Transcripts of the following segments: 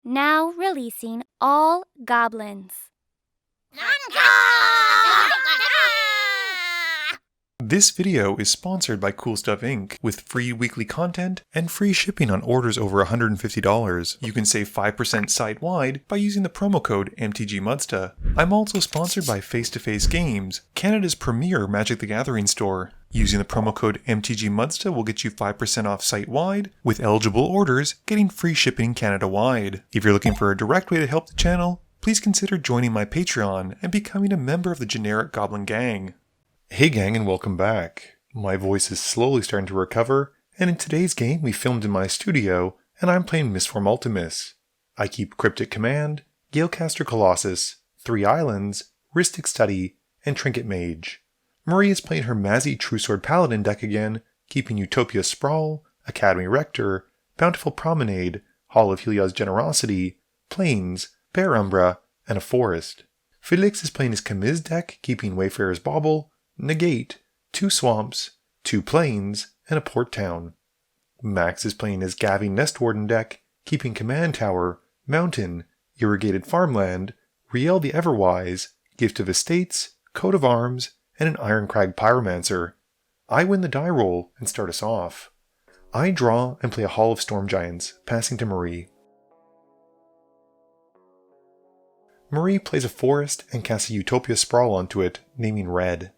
now releasing all goblins. This video is sponsored by Cool Stuff Inc. with free weekly content and free shipping on orders over $150. You can save 5% site-wide by using the promo code MTGMudsta. I'm also sponsored by Face to Face Games, Canada's premier Magic the Gathering store. Using the promo code MTGMudsta will get you 5% off site-wide, with eligible orders getting free shipping Canada-wide. If you're looking for a direct way to help the channel, please consider joining my Patreon and becoming a member of the generic Goblin Gang. Hey gang, and welcome back. My voice is slowly starting to recover, and in today's game we filmed in my studio, and I'm playing Mistform Ultimus. I keep Cryptic Command, Galecaster Colossus, 3 Islands, Rhystic Study, and Trinket Mage. Marie is playing her Mazzy Truesword Paladin deck again, keeping Utopia Sprawl, Academy Rector, Bountiful Promenade, Hall of Heliod's Generosity, Plains, Bear Umbra, and a Forest. Felix is playing his Kamiz deck, keeping Wayfarer's Bauble, Negate, 2 Swamps, 2 Plains, and a Port Town. Max is playing his Gavi Nest Warden deck, keeping Command Tower, Mountain, Irrigated Farmland, Riel the Everwise, Gift of Estates, Coat of Arms, and an Ironcrag Pyromancer. I win the die roll and start us off. I draw and play a Hall of Storm Giants, passing to Marie. Marie plays a Forest and casts a Utopia Sprawl onto it, naming Red.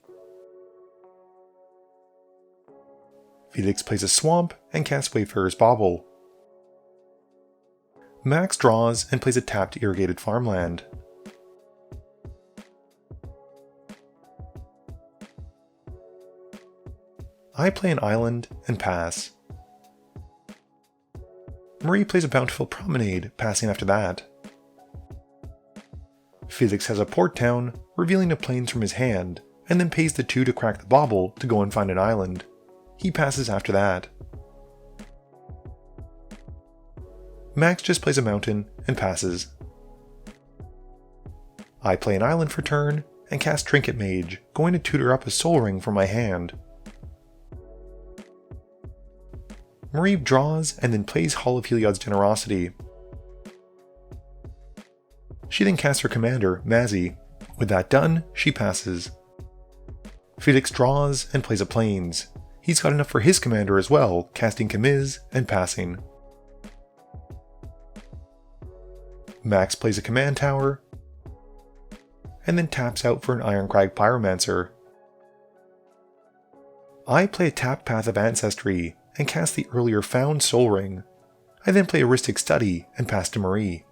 Felix plays a Swamp and casts Wayfarer's Bauble. Max draws and plays a tapped Irrigated Farmland. I play an Island and pass. Marie plays a Bountiful Promenade, passing after that. Felix has a Port Town, revealing the Plains from his hand, and then pays the 2 to crack the Bauble to go and find an island. He passes after that. Max just plays a Mountain and passes. I play an Island for turn and cast Trinket Mage, going to tutor up a Soul Ring from my hand. Marie draws and then plays Hall of Heliod's Generosity. She then casts her commander, Mazzy. With that done, she passes. Felix draws and plays a Plains. He's got enough for his commander as well, casting Kamiz and passing. Max plays a Command Tower, and then taps out for an Ironcrag Pyromancer. I play a tapped Path of Ancestry, and cast the earlier found Soul Ring. I then play a Rhystic Study and pass to Marie.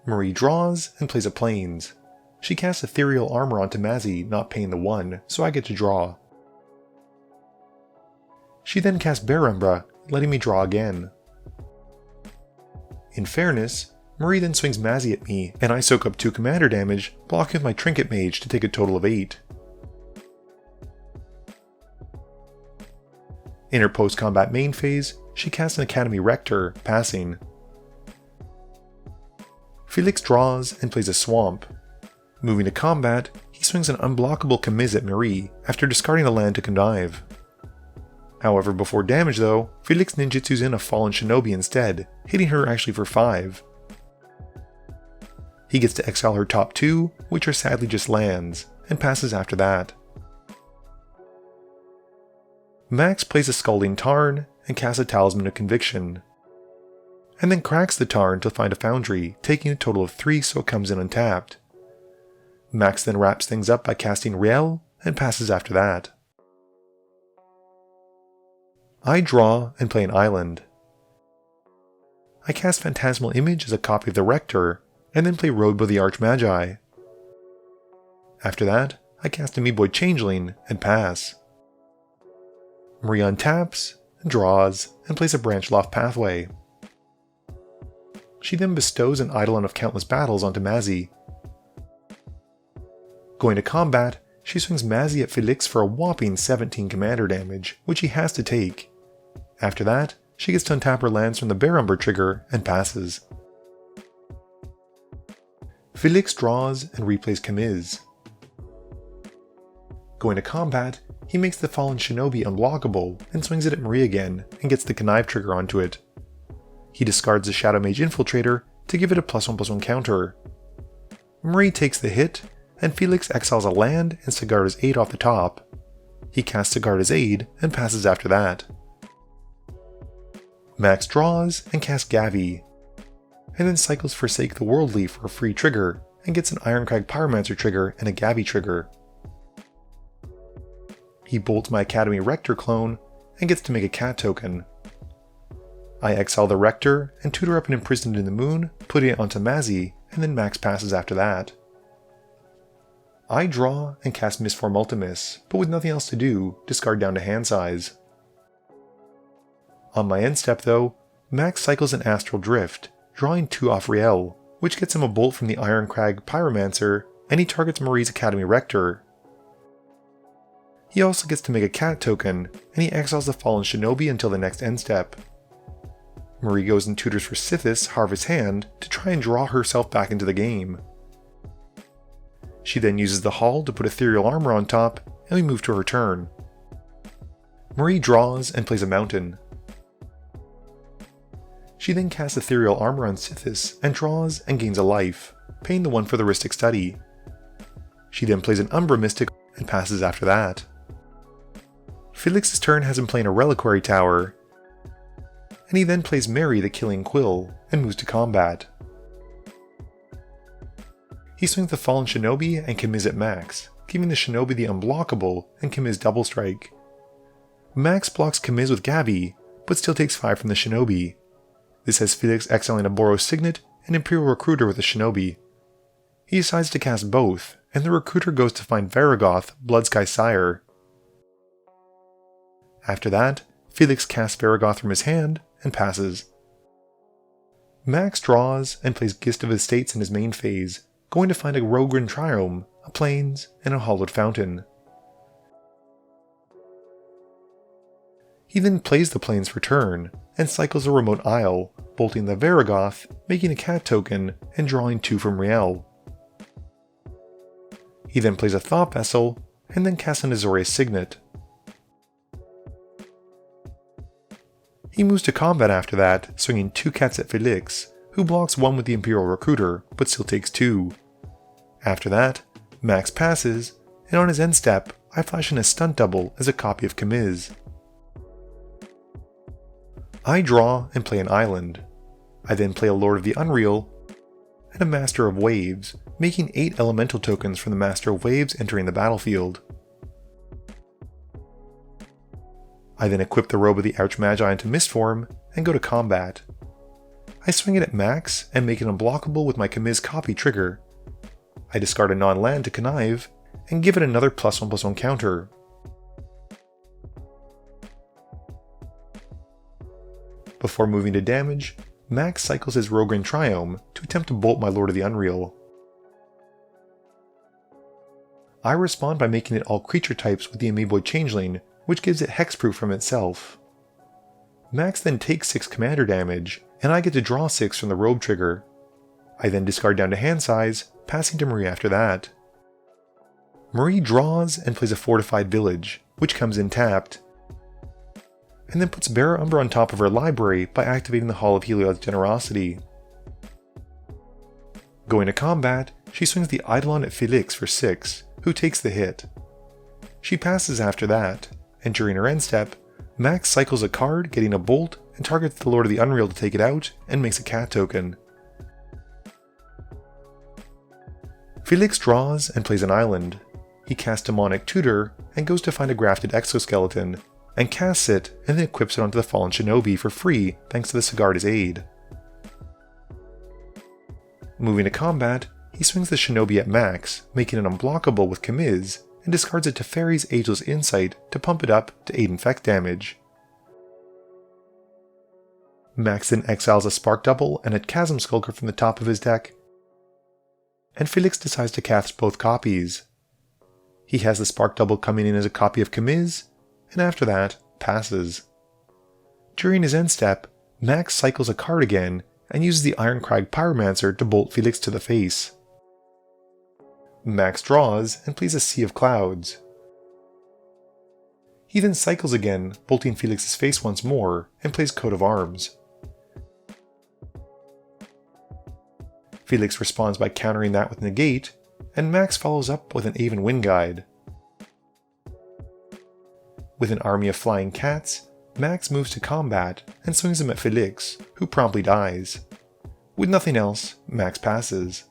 Marie draws and plays a Plains. She casts Ethereal Armor onto Mazzy, not paying the 1, so I get to draw. She then casts Bear Umbra, letting me draw again. In fairness, Marie then swings Mazzy at me, and I soak up 2 commander damage, blocking with my Trinket Mage to take a total of 8. In her post-combat main phase, she casts an Academy Rector, passing. Felix draws and plays a Swamp. Moving to combat, he swings an unblockable Kamiz at Marie after discarding a land to connive. However, before damage though, Felix ninjutsus in a Fallen Shinobi instead, hitting her actually for 5. He gets to exile her top 2, which are sadly just lands, and passes after that. Max plays a Scalding Tarn and casts a Talisman of Conviction, and then cracks the Tarn to find a Foundry, taking a total of 3 so it comes in untapped. Max then wraps things up by casting Riel and passes after that. I draw and play an Island. I cast Phantasmal Image as a copy of the Rector, and then play Road by the Archmagi. After that, I cast Amoeboid Changeling and pass. Marie untaps, and draws, and plays a Branchloft Pathway. She then bestows an Eidolon of Countless Battles onto Mazzy. Going to combat, she swings Mazzy at Felix for a whopping 17 commander damage, which he has to take. After that, she gets to untap her lands from the Bear Umbra trigger and passes. Felix draws and replays Kamiz. Going to combat, he makes the Fallen Shinobi unblockable and swings it at Marie again and gets the Connive trigger onto it. He discards the Shadow Mage Infiltrator to give it a +1/+1 counter. Marie takes the hit, and Felix exiles a land and Sigarda's Aid off the top. He casts Sigarda's Aid and passes after that. Max draws and casts Gavi, and then cycles Forsake the Worldly for a free trigger and gets an Ironcrag Pyromancer trigger and a Gavi trigger. He bolts my Academy Rector clone and gets to make a cat token. I exile the Rector and tutor up an Imprisoned in the Moon, putting it onto Mazzy, and then Max passes after that. I draw and cast Mistform Ultimus, but with nothing else to do, discard down to hand size. On my end step though, Max cycles an Astral Drift, drawing 2 off Riel, which gets him a bolt from the Ironcrag Pyromancer, and he targets Marie's Academy Rector. He also gets to make a cat token, and he exiles the Fallen Shinobi until the next end step. Marie goes and tutors for Sithis, Harvest Hand, to try and draw herself back into the game. She then uses the Hall to put Ethereal Armor on top, and we move to her turn. Marie draws and plays a Mountain. She then casts Ethereal Armor on Sithis and draws and gains a life, paying the 1 for the Rhystic Study. She then plays an Umbra Mystic and passes after that. Felix's turn has him playing a Reliquary Tower, and he then plays Mary the Killing Quill and moves to combat. He swings the Fallen Shinobi and Kamiz at Max, giving the Shinobi the Unblockable and Kamiz Double Strike. Max blocks Kamiz with Gavi, but still takes 5 from the Shinobi. This has Felix exiling a Boros Signet and Imperial Recruiter with a Shinobi. He decides to cast both, and the Recruiter goes to find Varragoth, Bloodsky Sire. After that, Felix casts Varragoth from his hand and passes. Max draws and plays Gist of Estates in his main phase, going to find a Rogran Triome, a Plains, and a Hollowed Fountain. He then plays the Plains for turn, and cycles a Remote Isle, bolting the Varragoth, making a cat token, and drawing 2 from Riel. He then plays a Thought Vessel, and then casts an Azorius Signet. He moves to combat after that, swinging 2 cats at Felix, who blocks 1 with the Imperial Recruiter, but still takes 2. After that, Max passes, and on his end step, I flash in a Stunt Double as a copy of Kamiz. I draw and play an Island. I then play a Lord of the Unreal, and a Master of Waves, making 8 Elemental tokens from the Master of Waves entering the battlefield. I then equip the Robe of the Archmagi into Mistform, and go to combat. I swing it at Max, and make it unblockable with my Kamiz copy trigger. I discard a non-land to connive, and give it another +1/+1 counter. Before moving to damage, Max cycles his Rogran Triome to attempt to bolt my Lord of the Unreal. I respond by making it all creature types with the Amoeboid Changeling, which gives it hexproof from itself. Max then takes 6 commander damage, and I get to draw 6 from the Robe trigger. I then discard down to hand size, passing to Marie after that. Marie draws and plays a Fortified Village, which comes in tapped, and then puts Bearer Umbra on top of her library by activating the Hall of Heliod's Generosity. Going to combat, she swings the Eidolon at Felix for 6, who takes the hit. She passes after that, and during her end step, Max cycles a card, getting a bolt, and targets the Lord of the Unreal to take it out, and makes a cat token. Felix draws and plays an island. He casts Demonic Tutor, and goes to find a grafted exoskeleton, and casts it, and then equips it onto the Fallen Shinobi for free thanks to the Sigarda's Aid. Moving to combat, he swings the Shinobi at Max, making it unblockable with Kamiz, and discards it to Fairy's Ageless Insight to pump it up to 8 infect damage. Max then exiles a Spark Double and a Chasm Skulker from the top of his deck, and Felix decides to cast both copies. He has the Spark Double coming in as a copy of Kamiz, and after that, passes. During his end step, Max cycles a card again, and uses the Ironcrag Pyromancer to bolt Felix to the face. Max draws and plays a Sea of Clouds. He then cycles again, bolting Felix's face once more, and plays Coat of Arms. Felix responds by countering that with Negate, and Max follows up with an Aven Wind Guide. With an army of flying cats, Max moves to combat and swings them at Felix, who promptly dies. With nothing else, Max passes.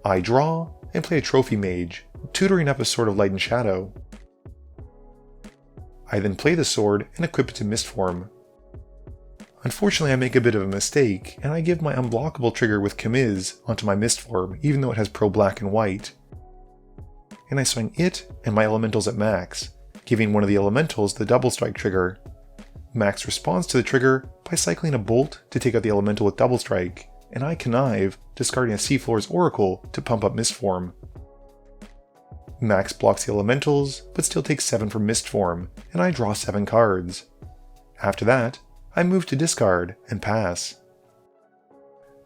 I draw and play a Trophy Mage, tutoring up a Sword of Light and Shadow. I then play the sword and equip it to Mistform. Unfortunately, I make a bit of a mistake, and I give my unblockable trigger with Kamiz onto my Mistform, even though it has Pro Black and White. And I swing it and my elementals at Max, giving one of the elementals the double strike trigger. Max responds to the trigger by cycling a bolt to take out the elemental with double strike, and I connive, discarding a Seafloor's Oracle to pump up Mistform. Max blocks the elementals, but still takes 7 from Mistform, and I draw 7 cards. After that, I move to discard and pass.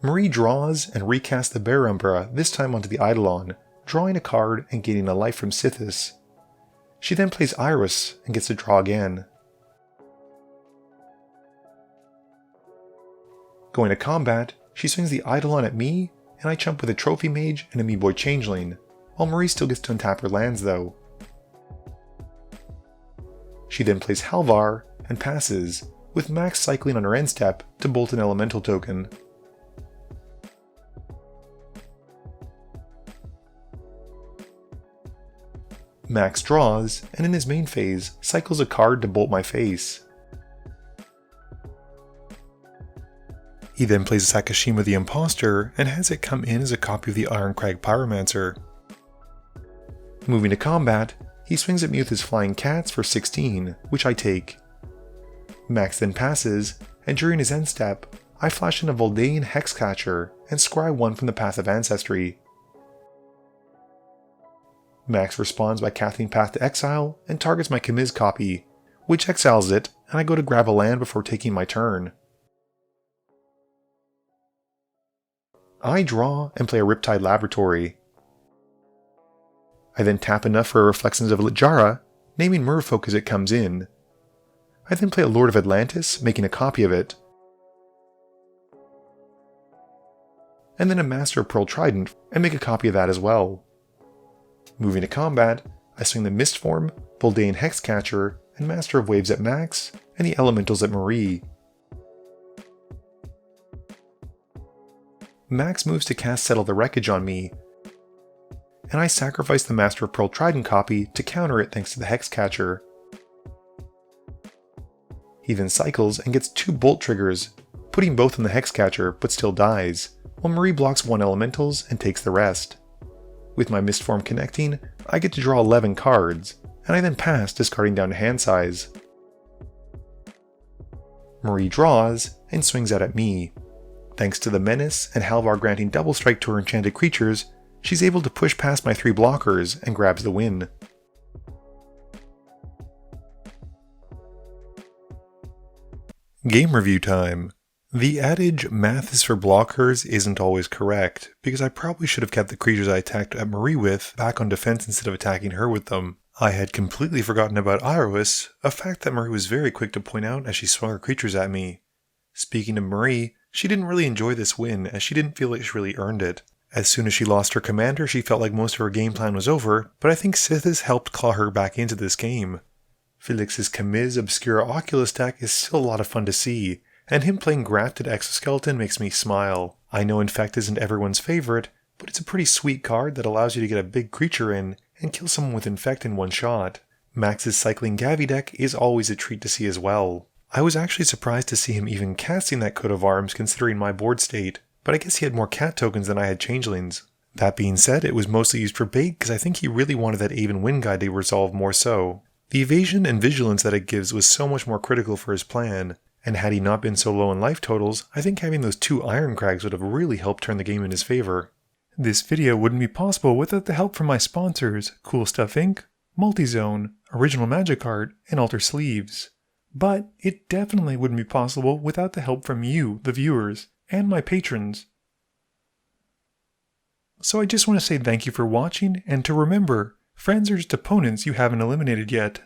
Marie draws and recasts the Bear Umbra, this time onto the Eidolon, drawing a card and gaining a life from Sithis. She then plays Iris and gets to draw again. Going to combat, she swings the Eidolon at me, and I chump with a Trophy Mage and a Meeboy Changeling, while Marie still gets to untap her lands though. She then plays Halvar and passes, with Max cycling on her end step to bolt an elemental token. Max draws, and in his main phase, cycles a card to bolt my face. He then plays Sakashima the Imposter, and has it come in as a copy of the Ironcrag Pyromancer. Moving to combat, he swings at me with his Flying Cats for 16, which I take. Max then passes, and during his end step, I flash in a Voldaean Hexcatcher and scry 1 from the Path of Ancestry. Max responds by casting Path to Exile and targets my Kamiz copy, which exiles it, and I go to grab a land before taking my turn. I draw and play a Riptide Laboratory. I then tap enough for a Reflections of Littjara, naming Merfolk as it comes in. I then play a Lord of Atlantis, making a copy of it. And then a Master of Pearl Trident, and make a copy of that as well. Moving to combat, I swing the Mistform, Voldaean Hexcatcher, and Master of Waves at Max, and the Elementals at Marie. Max moves to cast Settle the Wreckage on me, and I sacrifice the Master of Pearl Trident copy to counter it thanks to the Hexcatcher. He then cycles and gets 2 bolt triggers, putting both in the Hexcatcher but still dies, while Marie blocks 1 elementals and takes the rest. With my Mistform connecting, I get to draw 11 cards, and I then pass, discarding down to hand size. Marie draws and swings out at me. Thanks to the Menace and Halvar granting double strike to her enchanted creatures, she's able to push past my 3 blockers and grabs the win. Game review time. The adage, math is for blockers, isn't always correct, because I probably should have kept the creatures I attacked at Marie with back on defense instead of attacking her with them. I had completely forgotten about Iris, a fact that Marie was very quick to point out as she swung her creatures at me. Speaking of Marie, she didn't really enjoy this win, as she didn't feel like she really earned it. As soon as she lost her commander, she felt like most of her game plan was over, but I think Sithis helped claw her back into this game. Felix's Kamiz Obscura Oculus deck is still a lot of fun to see, and him playing Grafted Exoskeleton makes me smile. I know Infect isn't everyone's favorite, but it's a pretty sweet card that allows you to get a big creature in and kill someone with Infect in one shot. Max's Cycling Gavi deck is always a treat to see as well. I was actually surprised to see him even casting that coat of arms considering my board state, but I guess he had more cat tokens than I had changelings. That being said, it was mostly used for bait because I think he really wanted that Aven Wind Guide to resolve more so. The evasion and vigilance that it gives was so much more critical for his plan, and had he not been so low in life totals, I think having those 2 Ironcrags would have really helped turn the game in his favor. This video wouldn't be possible without the help from my sponsors, Cool Stuff Inc., Multizone, Original Magic Art, and Alter Sleeves. But it definitely wouldn't be possible without the help from you, the viewers, and my patrons. So I just want to say thank you for watching, and to remember, friends are just opponents you haven't eliminated yet.